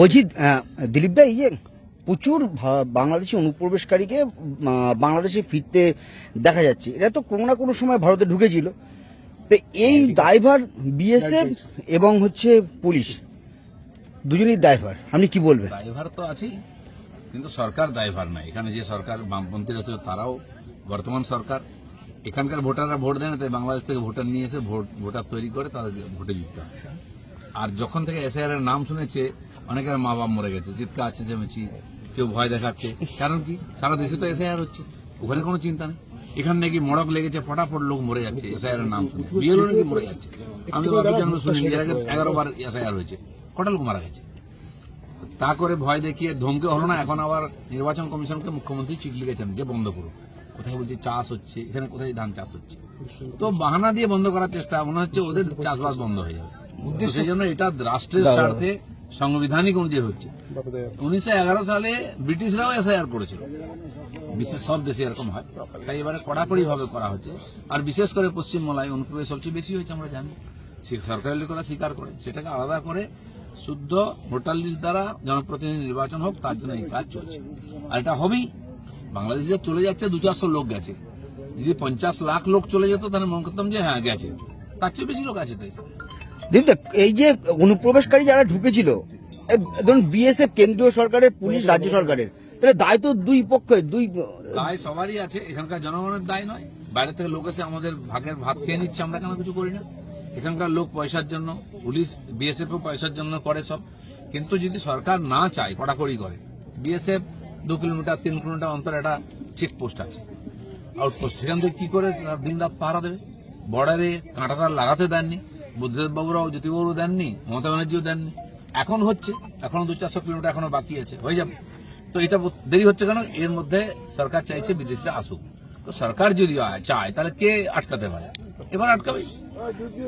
বলছি দিলীপ দা, এই যে প্রচুর বাংলাদেশি অনুপ্রবেশকারীকে বাংলাদেশে ফিরতে দেখা যাচ্ছে, এটা তো কোনো না কোনো সময় ভারতে ঢুকেছিল, তো এই দায়ভার বিএসএফ এবং পুলিশ দুজনেই দায়ভার, আপনি কি বলবেন? দায়ভার তো আছেই, কিন্তু সরকার দায়ভার নাই। এখানে যে সরকার বামপন্থীরা ছিল তারাও বর্তমান সরকার, এখানকার ভোটাররা ভোট দেয় না, তাই বাংলাদেশ থেকে ভোটার নিয়ে এসে ভোটার তৈরি করে তাদের ভোটে জিততে হচ্ছে। আর যখন থেকে এসআইআর এর নাম শুনেছে অনেকের মা বাপ মরে গেছে, চিৎকার আছে, চেমেছি, কেউ ভয় দেখাচ্ছে। কারণ কি, সারা দেশে তো এসআইআর হচ্ছে, ওখানে কোনো চিন্তা নেই। এখানে নাকি মড়ক লেগেছে, ফটাফট লোক মরে যাচ্ছে এসআইআর এর নাম শুনে, বিএলও নাকি মরে যাচ্ছে। আমি তো বাপের জন্ম শুনি, এর আগে 11 বার এসআইআর হয়েছে, কটা লোক মারা গেছে। তা করে ভয় দেখিয়ে ধমকে হলো না, এখন আবার নির্বাচন কমিশনকে মুখ্যমন্ত্রী চিঠি লিখেছেন যে বন্ধ করুন। কোথায় বলছে চাষ হচ্ছে, এখানে কোথায় ধান চাষ হচ্ছে, তো বাহানা দিয়ে বন্ধ করার চেষ্টা, মনে হচ্ছে ওদের চাষবাস বন্ধ হয়ে যাবে। সেই জন্য এটা রাষ্ট্রের স্বার্থে সাংবিধানিক অনুযায়ী হচ্ছে। 1911 সালে ব্রিটিশরাও এসআইআর করেছিল, বিশেষ সব দেশে এরকম হয়, তাই এবারে কড়াকড়ি ভাবে করা হচ্ছে। আর বিশেষ করে পশ্চিমবাংলায় অনুপ্রবেশ সবচেয়ে বেশি হয়েছে, আমরা জানি, সরকারি লোকেরা স্বীকার করে, সেটাকে আলাদা করে শুদ্ধ ভোটার লিস্ট দ্বারা জনপ্রতিনিধি নির্বাচন হোক, তার জন্য এই কাজ চলছে। আর এটা হবেই। বাংলাদেশে চলে যাচ্ছে 200-400 লোক গেছে, যদি 50 লাখ লোক চলে যেত তাহলে মনে করতাম যে হ্যাঁ গেছে, তার চেয়ে বেশি লোক আছে। তাই এই যে অনুপ্রবেশকারী যারা ঢুকেছিল, ধরুন বিএসএফ কেন্দ্রীয় সরকারের, পুলিশ রাজ্য সরকারের, তাহলে দায় তো দুই পক্ষের, দায় সবারই আছে, এখানকার জনগণের দায় নয়। বাইরে থেকে লোক এসে আমাদের ভাগের ভাত খেয়ে নিচ্ছে, আমরা কেন কিছু করি না? এখানকার লোক পয়সার জন্য, পুলিশ বিএসএফ পয়সার জন্য করে সব। কিন্তু যদি সরকার না চায়, কড়াকড়ি করে, বিএসএফ 2 কিলোমিটার 3 কিলোমিটার অন্তর একটা চেকপোস্ট আছে, আউটপোস্ট, সেখান থেকে কি করে দিন রাত পাহারা দেবে? বর্ডারে কাঁটাতার লাগাতে দেননি, বুদ্ধদেব বাবুরাও, জ্যোতিবাবুরাও দেননি, মমতা ব্যানার্জিও দেননি। এখন হচ্ছে, এখনো 200-400 কিলোমিটার এখনো বাকি আছে, হয়ে যাবে। তো এটা দেরি হচ্ছে কেন? এর মধ্যে সরকার চাইছে বিদেশিরা আসুক। তো সরকার যদি চায় তাহলে কে আটকাতে পারে? এবার আটকাবেই।